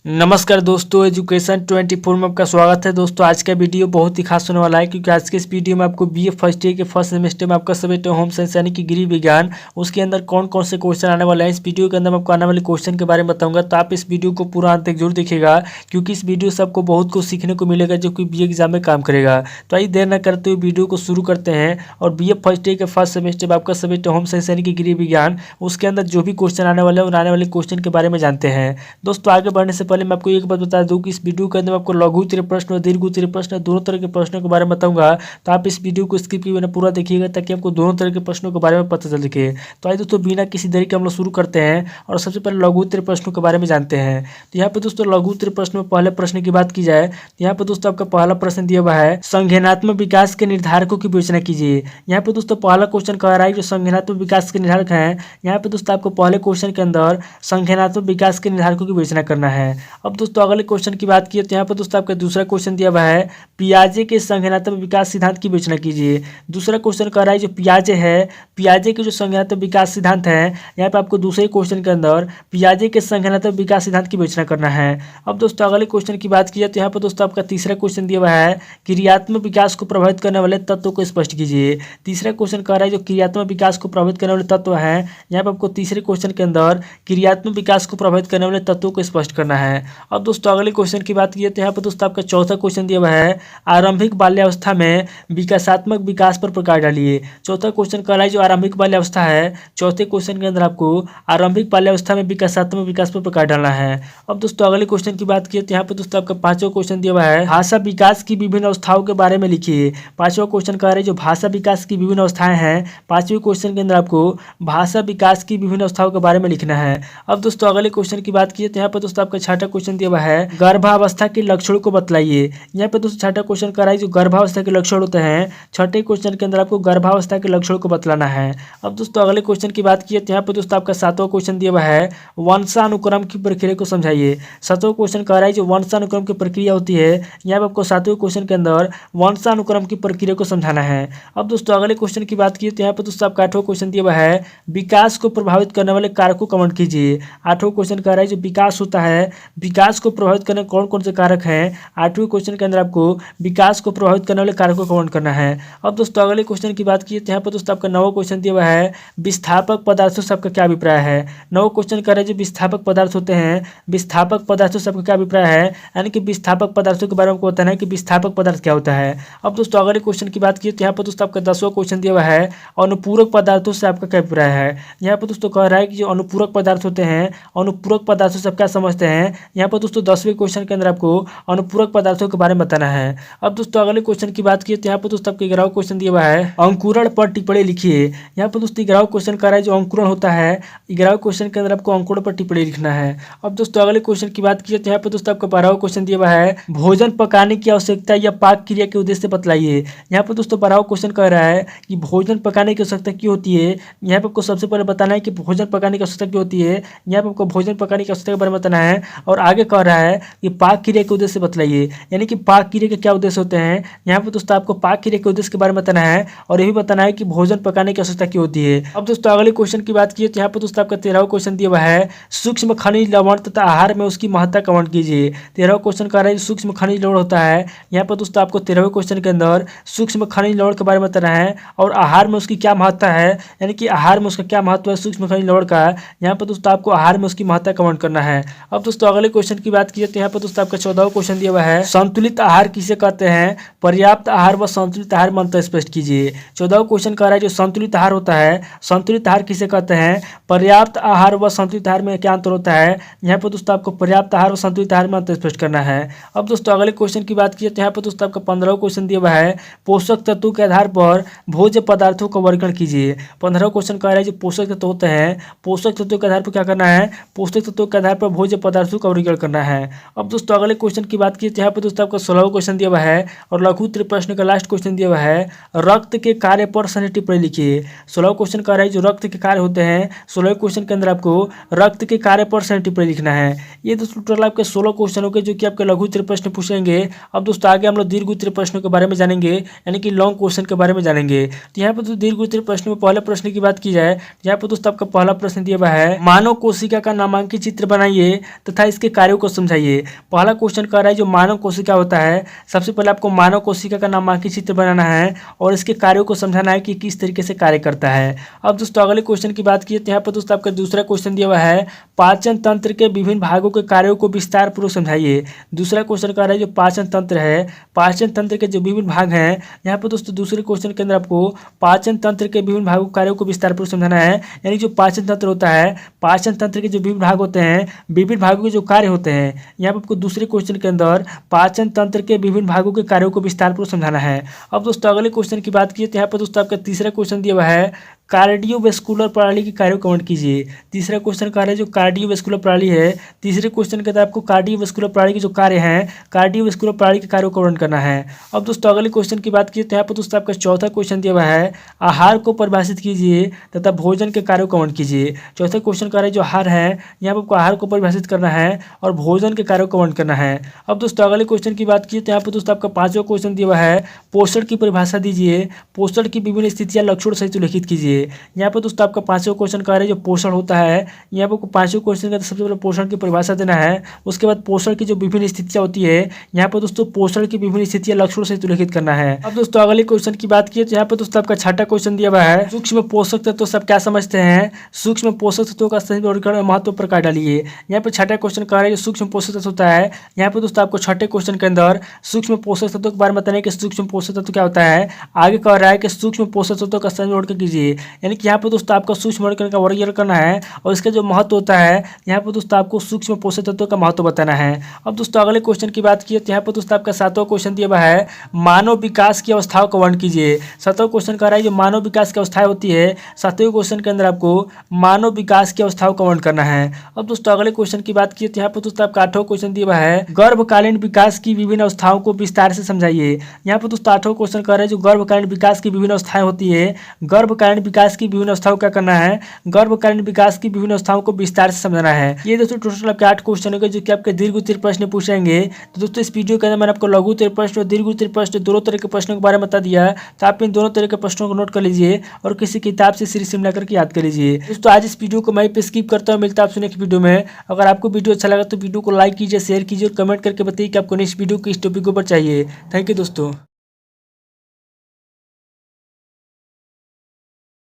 नमस्कार दोस्तों, एजुकेशन 24 में आपका स्वागत है। दोस्तों आज का वीडियो बहुत ही खास होने वाला है क्योंकि आज के इस वीडियो में आपको बीए फर्स्ट ईयर के फर्स्ट सेमेस्टर में आपका सब्जेक्ट होम साइंस यानी कि गृह विज्ञान, उसके अंदर कौन कौन से क्वेश्चन आने वाले हैं। इस वीडियो के अंदर मैं आपको आने वाले क्वेश्चन के बारे में बताऊंगा, तो आप इस वीडियो को पूरा अंत तक जरूर देखिएगा क्योंकि इस वीडियो से आपको बहुत कुछ सीखने को मिलेगा जो कि बीए एग्जाम में काम करेगा। तो आइए देर न करते हुए वीडियो को शुरू करते हैं। और बीए फर्स्ट ईयर के फर्स्ट सेमेस्टर में आपका सब्जेक्ट होम साइंस यानी कि गृह विज्ञान, उसके अंदर जो भी क्वेश्चन आने वाले हैं उन आने वाले क्वेश्चन के बारे में जानते हैं। दोस्तों आगे बढ़ने से पहले मैं आपको एक बात बता दूं कि इस वीडियो के अंदर मैं आपको लघु उत्तरीय प्रश्न और दीर्घ उत्तरीय प्रश्न दोनों तरह के प्रश्नों के बारे में बताऊंगा। तो आप इस वीडियो को स्किप किए बिना पूरा देखिएगा ताकि आपको दोनों तरह के प्रश्नों के बारे में पता चल सके। तो आइए दोस्तों बिना किसी देरी के हम लोग शुरू करते हैं और सबसे पहले लघु उत्तरीय प्रश्नों के बारे में जानते हैं। तो यहाँ पे दोस्तों लघु उत्तरीय प्रश्न में पहले प्रश्न की बात की जाए तो यहाँ पे दोस्तों आपका पहला प्रश्न दिया हुआ है, संज्ञानात्मक विकास के निर्धारकों की विवेचना कीजिए। यहाँ पे दोस्तों पहला क्वेश्चन कह रहा है जो संज्ञानात्मक विकास के निर्धारक हैं। यहाँ पे दोस्तों आपको पहले क्वेश्चन के अंदर संज्ञानात्मक विकास के निर्धारकों की विवेचना करना है। अब दोस्तों अगले क्वेश्चन की बात की तो यहाँ पर दोस्तों आपका दूसरा क्वेश्चन दिया हुआ है, पियाजे के संज्ञानात्मक विकास सिद्धांत की विवेचना कीजिए। दूसरा क्वेश्चन कह रहा है जो पियाजे है, पियाजे के जो संज्ञानात्मक विकास सिद्धांत है, यहाँ पे आपको दूसरे क्वेश्चन के अंदर पियाजे के संज्ञानात्मक विकास सिद्धांत की विवेचना करना है। अब दोस्तों अगले क्वेश्चन की बात की जाए तो यहाँ पर दोस्तों आपका तीसरा क्वेश्चन दिया हुआ है, क्रियात्मक विकास को प्रभावित करने वाले तत्वों को स्पष्ट कीजिए। तीसरा क्वेश्चन कह रहा है जो क्रियात्मक विकास को प्रभावित करने वाले तत्व हैं, यहाँ पे आपको तीसरे क्वेश्चन के अंदर क्रियात्मक विकास को प्रभावित करने वाले तत्वों को स्पष्ट करना है। अब दोस्तों अगले क्वेश्चन की बात की तो यहाँ पर दोस्तों आपका चौथा क्वेश्चन दिया हुआ है, आरंभिक बाल्यावस्था में विकासात्मक विकास पर प्रकाश डालिए। चौथा क्वेश्चन कह रहा है जो आरंभिक बाल्यावस्था है, चौथे क्वेश्चन के अंदर आपको आरंभिक बाल्यावस्था में विकासात्मक विकास पर प्रकाश डालना है। अब दोस्तों अगले क्वेश्चन की बात की तो यहाँ पर दोस्तों आपका पांचवा क्वेश्चन दिया हुआ है, भाषा विकास की विभिन्न अवस्थाओं के बारे में लिखिए। पांचवा क्वेश्चन कह रहा है जो भाषा विकास की विभिन्न अवस्थाएं हैं, पांचवें क्वेश्चन के अंदर आपको भाषा विकास की विभिन्न अवस्थाओं के बारे में लिखना है। अब दोस्तों अगले क्वेश्चन की बात की तो यहाँ पर दोस्तों आपका छठा क्वेश्चन दिया हुआ है, गर्भावस्था के लक्षणों को बतलाइए। यहाँ पे दोस्तों छठा क्वेश्चन कर रहा है जो गर्भावस्था के लक्षण होते हैं, छठे क्वेश्चन के अंदर आपको गर्भावस्था के लक्षणों को बतलाना है। अब दोस्तों अगले क्वेश्चन की बात की तो यहाँ पे दोस्तों आपका सातवां क्वेश्चन दिया हुआ है, वंशानुक्रम की प्रक्रिया को समझाइए। सातवां क्वेश्चन कह रहा है जो वंशानुक्रम की प्रक्रिया होती है, यहाँ पे आपको सातवें क्वेश्चन के अंदर वंशानुक्रम की प्रक्रिया को समझाना है। अब दोस्तों अगले क्वेश्चन की बात की तो यहाँ पे दोस्तों आपका आठवां क्वेश्चन दिया हुआ है, विकास को प्रभावित करने वाले कारकों का वर्णन कीजिए। आठवां क्वेश्चन कह रहा है जो विकास होता है, विकास को प्रभावित करने कौन कौन से कारक हैं, आठवें क्वेश्चन के अंदर आपको विकास को प्रभावित करने वाले कारकों का वर्णन करना है। अब दोस्तों अगले क्वेश्चन की बात की तो यहाँ पर दोस्तों आपका नवा क्वेश्चन दिया हुआ है, विस्थापक पदार्थों से आपका क्या अभिप्राय है। नवा क्वेश्चन कह रहा है जो विस्थापक पदार्थ होते हैं, विस्थापक पदार्थों से आपका क्या अभिप्राय है, यानी कि विस्थापक पदार्थों के बारे में आपको बताना है कि विस्थापक पदार्थ क्या होता है। अब दोस्तों अगले क्वेश्चन की बात की तो यहाँ पर दोस्तों आपका 10वां क्वेश्चन दिया हुआ है, अनुपूरक पदार्थों से आपका क्या अभिप्राय है। यहाँ पर दोस्तों कह रहा है कि जो अनुपूरक पदार्थ होते हैं, अनुपूरक पदार्थों से आप क्या समझते हैं। यहाँ पर दोस्तों 10वें क्वेश्चन के अंदर आपको अनुपूरक पदार्थों के बारे में बताना है। अब दोस्तों अगले क्वेश्चन की बात की तो यहाँ पर दोस्तों आपको 11वां क्वेश्चन दिया हुआ है, अंकुरण पर टिप्पणी लिखिए। यहाँ पर दोस्तों 11वां क्वेश्चन कर रहा है जो अंकुरण होता है, 11वें क्वेश्चन के अंदर आपको अंकुरण पर टिप्पणी लिखना है। अब दोस्तों अगले क्वेश्चन की बात की तो यहाँ पर दोस्तों आपका 12वां क्वेश्चन दिया हुआ है, भोजन पकाने की आवश्यकता या पाक क्रिया के उद्देश्य से बतलाइए। यहाँ पर दोस्तों 12वां क्वेश्चन कह रहा है कि भोजन पकाने की आवश्यकता क्यों होती है। यहाँ पर आपको सबसे पहले बताना है कि भोजन पकाने की आवश्यकता क्यों होती है, यहाँ पर आपको भोजन पकाने की आवश्यकता के बारे में बताना है। और आगे कह रहा है कि पाक क्रिया के उद्देश्य से बतलाइए, यानी कि पाक क्रिया के क्या उद्देश्य होते हैं। यहाँ पर दोस्तों आपको पाक क्रिया के उद्देश्य के बारे में बताना है और ये भी बताना है कि भोजन पकाने की आवश्यकता क्यों होती है। अब दोस्तों अगले क्वेश्चन की बात की तो यहाँ पर दोस्तों आपका 13वां क्वेश्चन दिया हुआ है, सूक्ष्म खनिज लवण तथा आहार में उसकी महत्ता का वर्णन कीजिए। 13वां क्वेश्चन कह रहा है सूक्ष्म खनिज लवण होता है, यहाँ पर दोस्तों आपको 13वें क्वेश्चन के अंदर सूक्ष्म खनिज लवण के बारे में बताना है और आहार में उसकी क्या महत्ता है, यानी कि आहार में उसका क्या महत्व है सूक्ष्म खनिज लवण का। यहाँ पर दोस्तों आपको आहार में उसकी महत्ता का वर्णन करना है। अब दोस्तों अगले क्वेश्चन की बात की तो यहाँ पर दोस्तों आपका 14वां क्वेश्चन दिया हुआ है, संतुलित आहार किसे कहते हैं, पर्याप्त आहार व संतुलित आहार में अंतर स्पष्ट कीजिए। 14वां क्वेश्चन कह रहा है जो संतुलित आहार होता है, संतुलित आहार किसे कहते हैं, पर्याप्त आहार व संतुलित आहार में क्या अंतर होता है। यहाँ पर दोस्तों आपको पर्याप्त आहार व संतुलित आहार में अंतर स्पष्ट करना है। अब दोस्तों अगले क्वेश्चन की बात की तो यहाँ पर दोस्तों आपका 15वां क्वेश्चन दिया हुआ है, पोषक तत्वों के आधार पर भोज्य पदार्थों का वर्गीकरण कीजिए। 15वां क्वेश्चन कह रहा है जो पोषक तत्व होते हैं, पोषक तत्वों के आधार पर क्या करना है, पोषक तत्वों के आधार पर भोज्य पदार्थों का वर्गीकरण करना है। अब दोस्तों अगले क्वेश्चन की बात की तो यहाँ पर दोस्तों आपका 16वां क्वेश्चन दिया हुआ है और लघु उत्तरीय प्रश्न का लास्ट क्वेश्चन दिया हुआ है, रक्त के कार्य पर सही टिप्पणी लिखिए। 16वां क्वेश्चन कह रहा है जो रक्त के कार्य होते हैं, 16वें क्वेश्चन के अंदर आपको रक्त के कार्य पर सही टिप्पणी लिखना है। ये दोस्तों टोटल आपके 16 क्वेश्चन हो गए जो कि आपके लघु उत्तरीय प्रश्न पूछेंगे। अब दोस्तों आगे हम लोग दीर्घ उत्तरीय प्रश्नों के बारे में जानेंगे, यानी कि लॉन्ग क्वेश्चन के बारे में जानेंगे। तो यहाँ पर दोस्तों दीर्घ उत्तरीय प्रश्न में पहले प्रश्न की बात की जाए, यहाँ पर दोस्तों आपका पहला प्रश्न दिया हुआ है, मानव कोशिका का नामांकित चित्र बनाइए तथा इसके कार्यों को समझाइए। पहला क्वेश्चन कह रहा है जो मानव कोशिका होता है, सबसे पहले आपको मानव कोशिका का नामांकित चित्र बनाना है और इसके कार्यों को समझाना है कि किस तरीके से कार्य करता है। अब दोस्तों अगले क्वेश्चन की बात की तो यहाँ पर दोस्तों आपका दूसरा क्वेश्चन दिया हुआ है पाचन तंत्र के विभिन्न भागों के कार्यों को विस्तार पूर्वक समझाइए। दूसरा क्वेश्चन कह रहा है जो पाचन तंत्र है, पाचन तंत्र के जो विभिन्न भाग हैं, यहाँ पर दोस्तों दूसरे क्वेश्चन के अंदर आपको पाचन तंत्र के विभिन्न भागों कार्यों को विस्तार पूर्वक समझाना है। यानी जो पाचन तंत्र होता है, पाचन तंत्र के जो विभिन्न भाग होते हैं, विभिन्न भागों के जो कार्य होते हैं, यहाँ पर आपको दूसरे क्वेश्चन के अंदर पाचन तंत्र के विभिन्न भागों के कार्यों को विस्तार पूर्वक समझाना है। अब दोस्तों अगले क्वेश्चन की बात की तो यहाँ पर दोस्तों आपका तीसरा क्वेश्चन दिया हुआ है कार्डियोवैस्कुलर प्रणाली के कार्यों का वर्णन कीजिए। तीसरा क्वेश्चन कह रहा है जो कार्डियोवैस्कुलर प्रणाली है, तीसरे क्वेश्चन के अंदर आपको कार्डियोवैस्कुलर प्रणाली के जो कार्य हैं, कार्डियोवैस्कुलर प्रणाली के कार्यों का वर्णन करना है। अब दोस्तों अगले क्वेश्चन की बात की तो यहाँ पर दोस्तों आपका चौथा क्वेश्चन दिया हुआ है आहार को परिभाषित कीजिए तथा भोजन के कार्यों का वर्णन कीजिए। चौथा क्वेश्चन कह रहा है जो आहार है, यहाँ पर आपको आहार को परिभाषित करना है और भोजन के कार्यों का वर्णन करना है। अब दोस्तों अगले क्वेश्चन की बात की तो यहाँ पर दोस्तों आपका पांचवा क्वेश्चन दिया हुआ है पोषण की परिभाषा दीजिए, पोषण की विभिन्न स्थितियां लक्षण सहित उल्लेखित कीजिए। यहाँ पर दोस्तों आपका पांचवा क्वेश्चन कह रहा है जो पोषण होता है, यहाँ पर पांचवें क्वेश्चन का सबसे पहले पोषण की परिभाषा देना है, उसके बाद पोषण की जो विभिन्न स्थितियां होती है, यहाँ पर दोस्तों पोषण की विभिन्न स्थितियां लक्षणों से उल्लेखित करना है। अब दोस्तों अगले क्वेश्चन की बात की तो यहाँ पर दोस्तों आपका छठा क्वेश्चन दिया हुआ है सूक्ष्म पोषक तत्व सब क्या समझते हैं, सूक्ष्म पोषक तत्वों का सही वर्गीकरण महत्व प्रकार डालिए। यहाँ पर छठा क्वेश्चन कह रहा है जो सूक्ष्म पोषक तत्व होता है, यहाँ पर दोस्तों आपको छठे क्वेश्चन के अंदर सूक्ष्म पोषक तत्वों के बारे में बताना है कि सूक्ष्म पोषक तत्व क्या होता है। आगे कह रहा है कि सूक्ष्म पोषक तत्वों का सही वर्गीकरण कीजिए, यानी कि यहाँ पर दोस्तों आपका सूक्ष्म वर्गीकरण का वर्गीकरण करना है और इसका जो महत्व होता है, यहाँ पर दोस्तों आपको सूक्ष्म पोषक तत्वों का महत्व बताना है। अब दोस्तों अगले क्वेश्चन की बात की तो यहाँ पर दोस्तों आपका सातवां क्वेश्चन दिया हुआ है मानव विकास की अवस्थाओं का वर्णन कीजिए। सातवां क्वेश्चन कह रहा है जो मानव विकास की अवस्थाएं होती है, सातवें क्वेश्चन के अंदर आपको मानव विकास की अवस्थाओं का वर्णन करना है। अब दोस्तों अगले क्वेश्चन की बात की तो यहाँ पर दोस्तों आपका आठवां क्वेश्चन दिया हुआ है गर्भकालीन विकास की विभिन्न अवस्थाओं को विस्तार से समझाइए। यहाँ पर दोस्तों आठवां क्वेश्चन कह रहा है जो गर्भकालीन विकास की विभिन्न अवस्थाएं होती है, गर्भकालीन विकास की विभिन्न अवस्थाओं क्या करना है, गर्भकालीन विकास की विभिन्न अवस्थाओं को विस्तार से समझना है। ये दोस्तों टोटल आपके 8 क्वेश्चन हो गए जो कि आपके दीर्घ उत्तरीय प्रश्न पूछेंगे। तो दोस्तों इस वीडियो के अंदर मैंने आपको लघु उत्तरीय प्रश्न और दीर्घ उत्तरीय प्रश्न दोनों तरह के प्रश्नों के बारे में बता दिया, तो आप इन दोनों तरह के प्रश्नों को नोट कर लीजिए और किसी किताब से सीरीज में लाकर के याद कर लीजिए। दोस्तों आज इस वीडियो को मैं पे स्किप करता हूँ, मिलता है आपसे नेक्स्ट वीडियो में। अगर आपको वीडियो अच्छा लगा तो वीडियो को लाइक कीजिए, शेयर कीजिए और कमेंट करके बताइए कि आपको नेक्स्ट वीडियो किस टॉपिक के ऊपर चाहिए। थैंक यू दोस्तों।